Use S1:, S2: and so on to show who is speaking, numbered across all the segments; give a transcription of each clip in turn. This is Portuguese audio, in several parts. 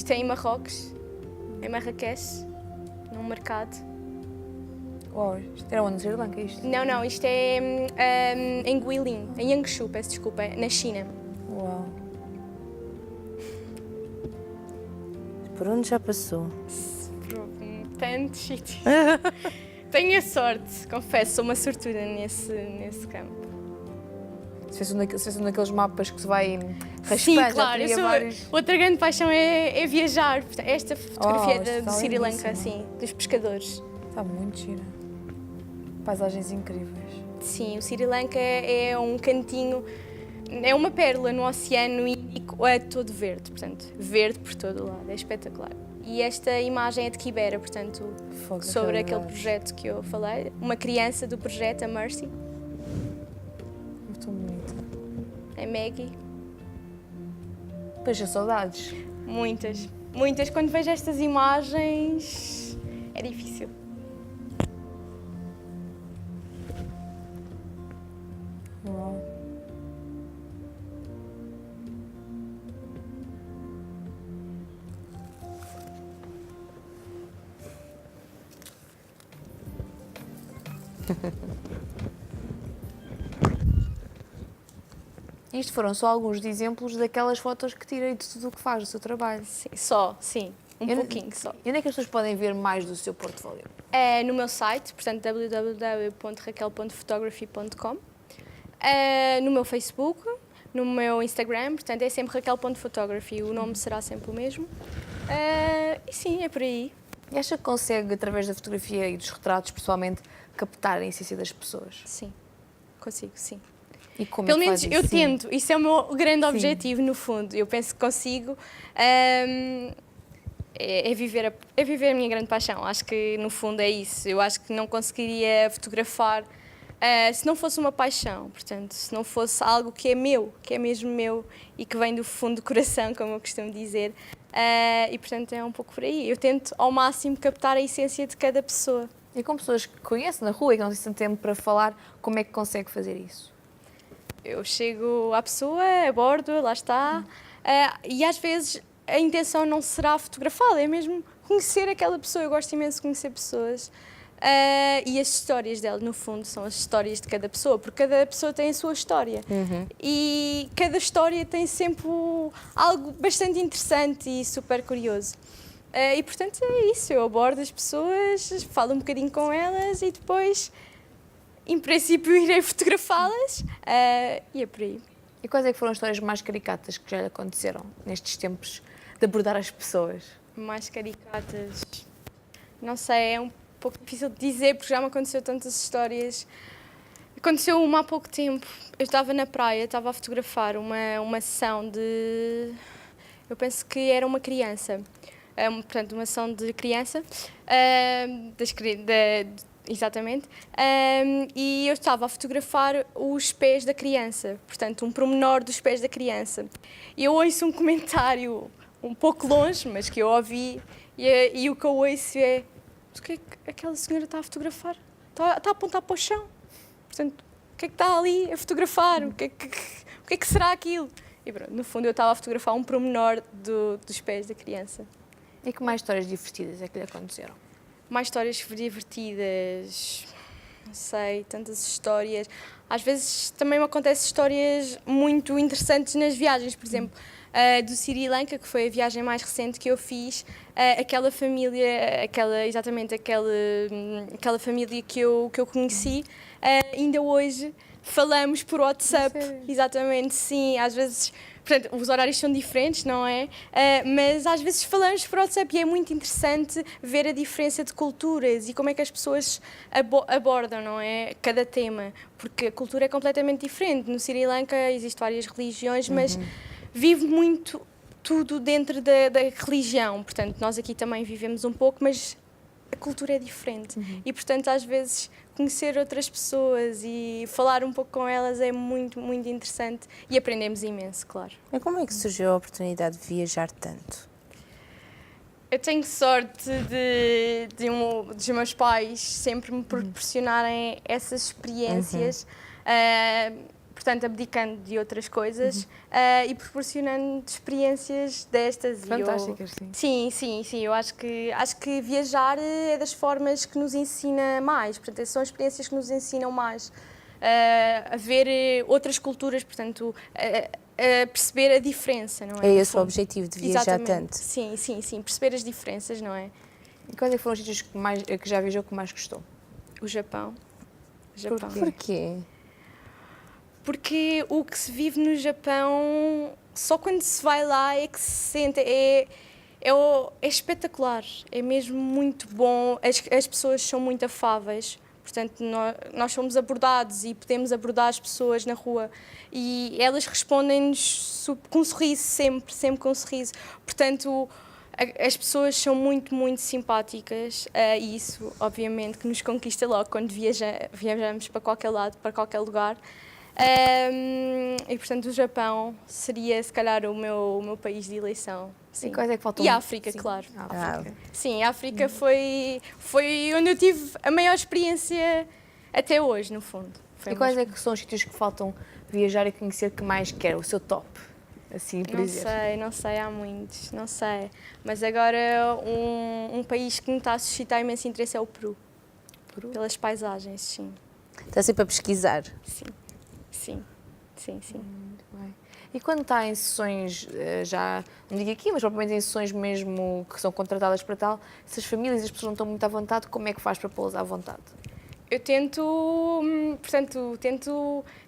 S1: Isto é em Marrocos, em Marrakech, num mercado.
S2: Uau, isto era onde? No Sri Lanka, isto?
S1: Não, isto é em Guilin, em Yangshu, peço desculpa, na China.
S2: Uau.
S3: Por onde já passou?
S1: Por tantos sítios. Tenho a sorte, confesso, sou uma sortuda nesse campo.
S2: Se fez um daqueles mapas que se vai raspando,
S1: Sim,
S2: já
S1: claro.
S2: teria vários...
S1: Outra grande paixão é viajar. Esta fotografia
S2: isto está
S1: do Sri Lanka,
S2: lindíssimo.
S1: assim, dos pescadores.
S2: Está muito gira. Paisagens incríveis.
S1: Sim, o Sri Lanka é um cantinho, é uma pérola no Oceano Índico, é todo verde, portanto, verde por todo o lado, é espetacular. E esta imagem é de Kibera, portanto,
S2: Fogo,
S1: sobre
S2: aquele
S1: aquele projeto que eu falei, uma criança do projeto, a Mercy,
S2: Muito bonito.
S1: a Maggie,
S2: Deixa saudades.
S1: muitas. Quando vejo estas imagens, é difícil.
S2: Uau. Isto foram só alguns de exemplos daquelas fotos que tirei de tudo o que faz, do seu trabalho.
S1: Sim, sim, pouquinho só.
S2: E onde é que as pessoas podem ver mais do seu portfólio?
S1: É no meu site, portanto, www.raquel.photography.com, no meu Facebook, no meu Instagram, portanto, é sempre raquel.photography, o nome será sempre o mesmo. E sim, é por aí.
S2: E acha que consegue, através da fotografia e dos retratos, pessoalmente, captar a essência das pessoas?
S1: Sim, consigo, sim.
S2: E como
S1: Pelo
S2: é que
S1: menos
S2: faz
S1: eu
S2: isso?
S1: tento, isso é o meu grande objetivo, no fundo. Eu penso que consigo. É viver a minha grande paixão. Acho que, no fundo, é isso. Eu acho que não conseguiria fotografar se não fosse uma paixão. Portanto, se não fosse algo que é meu, que é mesmo meu e que vem do fundo do coração, como eu costumo dizer. E, portanto, é um pouco por aí. Eu tento, ao máximo, captar a essência de cada pessoa.
S2: E com pessoas que conhece na rua e que não têm tanto tempo para falar, como é que consegue fazer isso?
S1: Eu chego à pessoa, abordo, lá está, e às vezes a intenção não será fotografá-la, é mesmo conhecer aquela pessoa. Eu gosto imenso de conhecer pessoas e as histórias delas, no fundo, são as histórias de cada pessoa, porque cada pessoa tem a sua história. E cada história tem sempre algo bastante interessante e super curioso. E, portanto, é isso. Eu abordo as pessoas, falo um bocadinho com elas e depois, em princípio, irei fotografá-las e é por aí.
S2: E quais é que foram as histórias mais caricatas que já lhe aconteceram nestes tempos de abordar as pessoas?
S1: Mais caricatas, não sei, é um pouco difícil de dizer porque já me aconteceu tantas histórias. Aconteceu uma há pouco tempo. Eu estava na praia, estava a fotografar uma sessão de... Eu penso que era uma criança. Portanto, uma sessão de criança. Exatamente. E eu estava a fotografar os pés da criança. Portanto, um pormenor dos pés da criança. E eu ouço um comentário um pouco longe, mas que eu ouvi. E o que eu ouço é... Mas o que é que aquela senhora está a fotografar? Está a apontar para o chão. Portanto, o que é que está ali a fotografar? O que é que será aquilo? E pronto, no fundo eu estava a fotografar um pormenor dos pés da criança.
S2: E que mais histórias divertidas é que lhe aconteceram?
S1: Mais histórias divertidas, não sei, tantas histórias. Às vezes também me acontecem histórias muito interessantes nas viagens, por exemplo, do Sri Lanka, que foi a viagem mais recente que eu fiz, aquela família, aquela família que eu conheci, ainda hoje falamos por WhatsApp. Exatamente, sim, às vezes... Portanto, os horários são diferentes, não é? Mas às vezes falamos por WhatsApp e é muito interessante ver a diferença de culturas e como é que as pessoas abordam, não é? Cada tema, porque a cultura é completamente diferente. No Sri Lanka existem várias religiões, mas vive muito tudo dentro da religião. Portanto, nós aqui também vivemos um pouco, mas a cultura é diferente. E, portanto, às vezes conhecer outras pessoas e falar um pouco com elas é muito, muito interessante e aprendemos imenso, claro.
S3: E como é que surgiu a oportunidade de viajar tanto?
S1: Eu tenho sorte dos meus pais sempre me proporcionarem essas experiências. portanto, abdicando de outras coisas e proporcionando experiências destas.
S2: Fantásticas, sim.
S1: Sim. Eu acho que viajar é das formas que nos ensina mais. Portanto, são experiências que nos ensinam mais a ver outras culturas, portanto, a perceber a diferença, não é?
S3: É esse o objetivo de viajar tanto.
S1: Sim. Perceber as diferenças, não é?
S2: E quais é que foram os sítios que já viajou que mais gostou?
S1: O Japão.
S3: Porquê?
S1: Porque o que se vive no Japão, só quando se vai lá é que se sente. É espetacular, é mesmo muito bom. As pessoas são muito afáveis, portanto, nós somos abordados e podemos abordar as pessoas na rua e elas respondem-nos com um sorriso, sempre com um sorriso. Portanto, as pessoas são muito, muito simpáticas e isso, obviamente, que nos conquista logo quando viajamos para qualquer lado, para qualquer lugar. E, portanto, o Japão seria, se calhar, o meu país de eleição. Sim.
S2: E quais é que faltam?
S1: E a África,
S2: Sim.
S1: claro.
S2: África.
S1: Sim, a África foi onde eu tive a maior experiência até hoje, no fundo.
S2: E quais é que são os sítios que faltam viajar e conhecer que mais quer? O seu top? Assim, por dizer.
S1: Não sei, há muitos, não sei. Mas agora um país que me está a suscitar imenso interesse é o Peru. Pelas paisagens, sim.
S3: Está sempre a pesquisar.
S1: Sim.
S2: Muito bem. E quando está em sessões, já não digo aqui, mas provavelmente em sessões mesmo que são contratadas para tal, se as famílias e as pessoas não estão muito à vontade, como é que faz para pô-las à vontade?
S1: Eu tento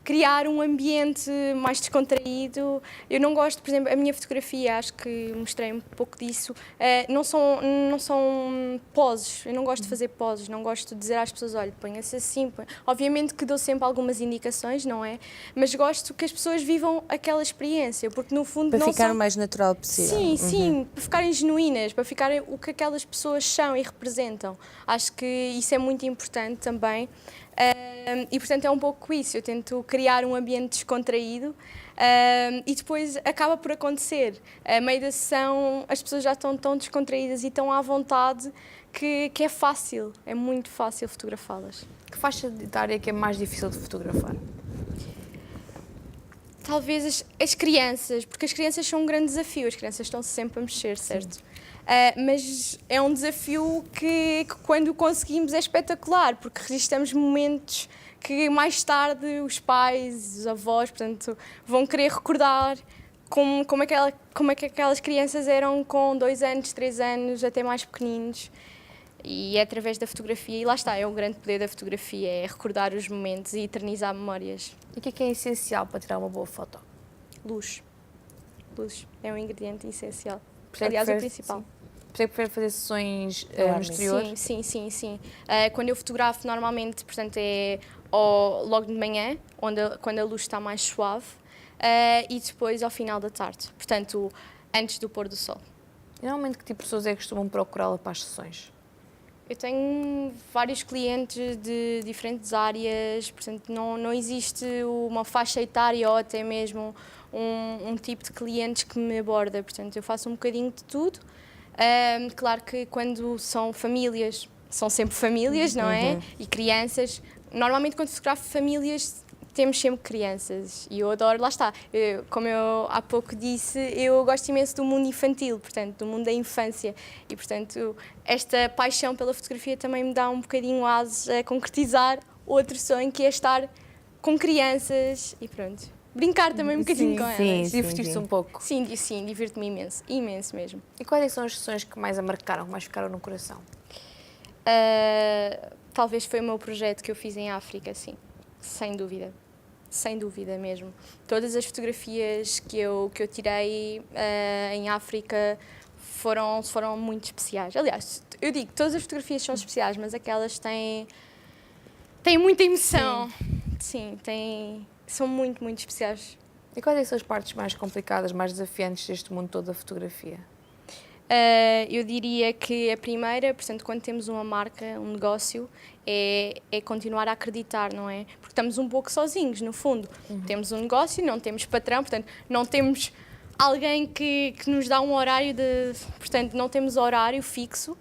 S1: criar um ambiente mais descontraído. Eu não gosto, por exemplo, a minha fotografia, acho que mostrei um pouco disso, não são poses. Eu não gosto de fazer poses, não gosto de dizer às pessoas, olha, ponha-se assim. Obviamente que dou sempre algumas indicações, não é? Mas gosto que as pessoas vivam aquela experiência, porque no fundo
S3: para
S1: não
S3: ficar
S1: são...
S3: o mais natural possível.
S1: Sim, para ficarem genuínas, para ficarem o que aquelas pessoas são e representam. Acho que isso é muito importante também. E portanto é um pouco isso, eu tento criar um ambiente descontraído e depois acaba por acontecer. A meio da sessão as pessoas já estão tão descontraídas e tão à vontade que é fácil, é muito fácil fotografá-las.
S2: Que faixa etária é que é mais difícil de fotografar?
S1: Talvez as crianças, porque as crianças são um grande desafio, as crianças estão sempre a mexer, certo? Mas é um desafio que quando conseguimos é espetacular, porque registramos momentos que mais tarde os pais, os avós, portanto, vão querer recordar como é que aquelas crianças eram com 2 anos, 3 anos, até mais pequeninos. E é através da fotografia, e lá está, é o grande poder da fotografia, é recordar os momentos e eternizar memórias.
S2: E o que é essencial para tirar uma boa foto?
S1: Luz. Luz é um ingrediente essencial.
S2: Portanto,
S1: Aliás, o principal.
S2: Por isso prefere fazer sessões no exterior?
S1: Sim. Quando eu fotografo, normalmente, portanto, é logo de manhã, quando a luz está mais suave, e depois ao final da tarde, portanto, antes do pôr do sol.
S2: E normalmente que tipo de pessoas é que costumam procurá-la para as sessões?
S1: Eu tenho vários clientes de diferentes áreas, portanto, não existe uma faixa etária ou até mesmo um tipo de clientes que me aborda, portanto, eu faço um bocadinho de tudo. Claro que quando são famílias, são sempre famílias, não é? E crianças. Normalmente quando fotografo famílias temos sempre crianças e eu adoro, lá está, como eu há pouco disse, eu gosto imenso do mundo infantil, portanto, do mundo da infância e, portanto, esta paixão pela fotografia também me dá um bocadinho ases a concretizar outro sonho que é estar com crianças e pronto. Brincar também um bocadinho com elas.
S2: Divertir-se um pouco.
S1: Sim, divirto-me imenso, imenso mesmo.
S2: E quais são as sessões que mais a marcaram, que mais ficaram no coração?
S1: Talvez foi o meu projeto que eu fiz em África, sim, sem dúvida mesmo. Todas as fotografias que eu tirei em África foram muito especiais. Aliás, eu digo, todas as fotografias são especiais, mas aquelas têm muita emoção. Sim, são muito, muito especiais.
S2: E quais são as partes mais complicadas, mais desafiantes deste mundo todo da fotografia?
S1: Eu diria que a primeira, portanto, quando temos uma marca, um negócio, é continuar a acreditar, não é? Porque estamos um pouco sozinhos, no fundo. Temos um negócio, não temos patrão, portanto, não temos alguém que nos dá um horário portanto, não temos horário fixo,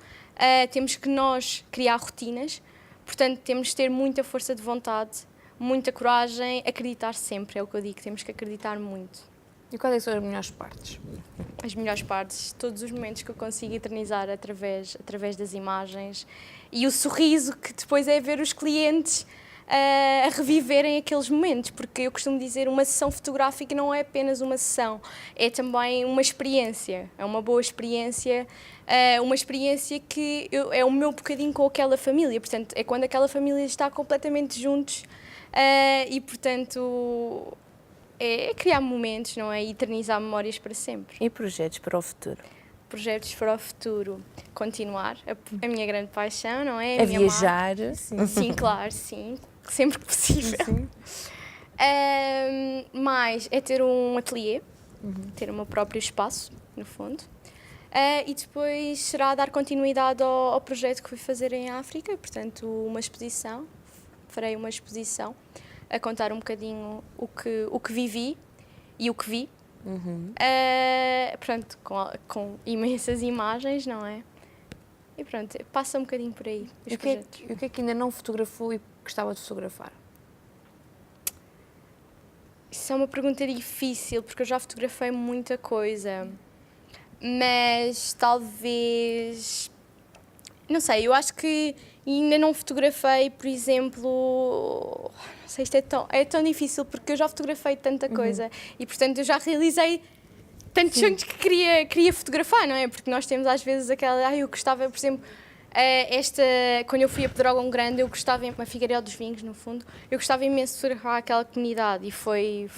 S1: temos que nós criar rotinas, portanto, temos de ter muita força de vontade, muita coragem, acreditar sempre, é o que eu digo, temos que acreditar muito.
S2: E quais são as melhores partes?
S1: As melhores partes, todos os momentos que eu consigo eternizar através das imagens e o sorriso que depois é ver os clientes a reviverem aqueles momentos, porque eu costumo dizer, uma sessão fotográfica não é apenas uma sessão, é também uma experiência, é uma boa experiência, uma experiência que é o meu bocadinho com aquela família, portanto, é quando aquela família está completamente juntos e, portanto, é criar momentos, não é? E eternizar memórias para sempre.
S3: E projetos para o futuro?
S1: Projetos para o futuro, continuar, a minha grande paixão, não é?
S3: A viajar?
S1: Sim, claro, sim, sempre que possível.
S2: Sim.
S1: Mais é ter um ateliê, ter o meu próprio espaço, no fundo. E depois será dar continuidade ao projeto que fui fazer em África, portanto, uma exposição, farei uma exposição a contar um bocadinho o que vivi e o que vi. Pronto, com imensas imagens, não é? E pronto, passa um bocadinho por aí os projetos.
S2: E o que é que ainda não fotografou e gostava de fotografar?
S1: Isso é uma pergunta difícil, porque eu já fotografei muita coisa, mas talvez... Não sei, eu acho que ainda não fotografei, por exemplo... Não sei, isto é tão difícil, porque eu já fotografei tanta coisa e, portanto, eu já realizei tantos sonhos que queria fotografar, não é? Porque nós temos às vezes aquela... eu gostava, por exemplo, quando eu fui a Pedrógão Grande, eu gostava, a Figueiredo dos Vinhos, no fundo, eu gostava imenso de fotografar aquela comunidade e foi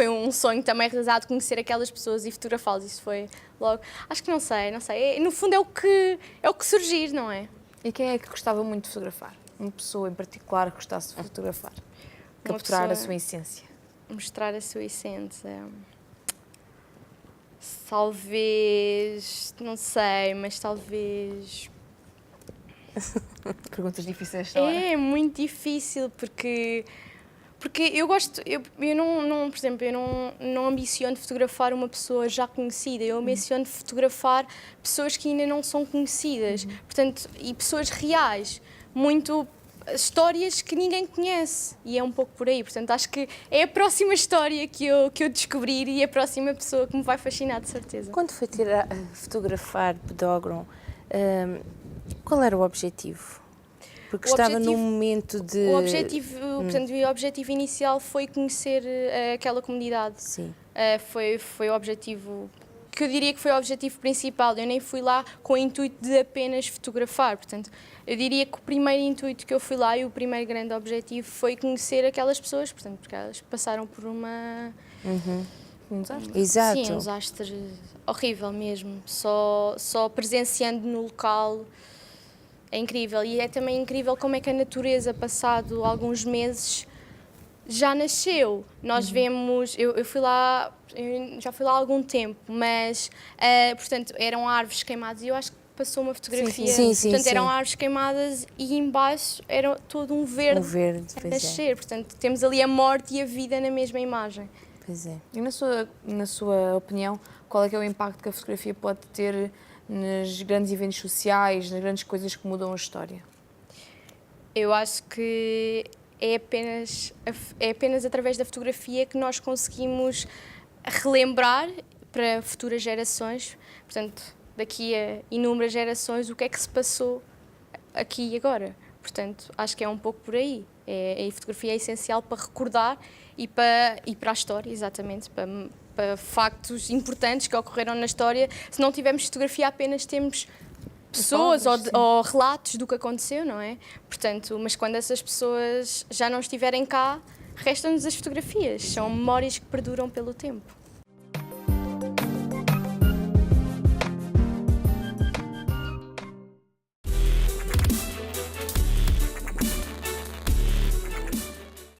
S1: um sonho também realizado, conhecer aquelas pessoas e fotografá-las. Isso foi logo... Acho que não sei. No fundo é o que surgir, não é?
S2: E quem é que gostava muito de fotografar? Uma pessoa em particular que gostasse de fotografar? Capturar a sua essência?
S1: Mostrar a sua essência... Talvez... Não sei, mas talvez...
S2: Perguntas difíceis esta hora.
S1: É muito difícil, porque eu gosto, eu não, por exemplo, eu não ambiciono fotografar uma pessoa já conhecida, eu ambiciono fotografar pessoas que ainda não são conhecidas, portanto, e pessoas reais, muito histórias que ninguém conhece, e é um pouco por aí, portanto, acho que é a próxima história que eu descobrir e a próxima pessoa que me vai fascinar, de certeza.
S3: Quando foi fotografar Pedrógão, qual era o objetivo? Porque estava num momento de...
S1: O objetivo inicial foi conhecer aquela comunidade.
S3: Sim.
S1: Foi o objetivo, que eu diria que foi o objetivo principal. Eu nem fui lá com o intuito de apenas fotografar. Portanto, eu diria que o primeiro intuito que eu fui lá e o primeiro grande objetivo foi conhecer aquelas pessoas, portanto, porque elas passaram por
S2: Um desastre.
S3: Exato.
S1: Sim, um desastre horrível mesmo. Só presenciando no local... É incrível, e é também incrível como é que a natureza, passado alguns meses, já nasceu. Nós vemos, eu já fui lá há algum tempo, mas, portanto, eram árvores queimadas e eu acho que passou uma fotografia.
S3: Sim,
S1: portanto, eram árvores queimadas e embaixo era todo um verde, a nascer. Portanto, temos ali a morte e a vida na mesma imagem.
S3: Pois é.
S2: E na sua opinião, qual é que é o impacto que a fotografia pode ter nos grandes eventos sociais, nas grandes coisas que mudam a história?
S1: Eu acho que é apenas através da fotografia que nós conseguimos relembrar para futuras gerações, portanto, daqui a inúmeras gerações, o que é que se passou aqui e agora. Portanto, acho que é um pouco por aí. A fotografia é essencial para recordar e para a história, exatamente, para factos importantes que ocorreram na história. Se não tivermos fotografia, apenas temos pessoas ou relatos do que aconteceu, não é? Portanto, mas quando essas pessoas já não estiverem cá, restam-nos as fotografias. São memórias que perduram pelo tempo.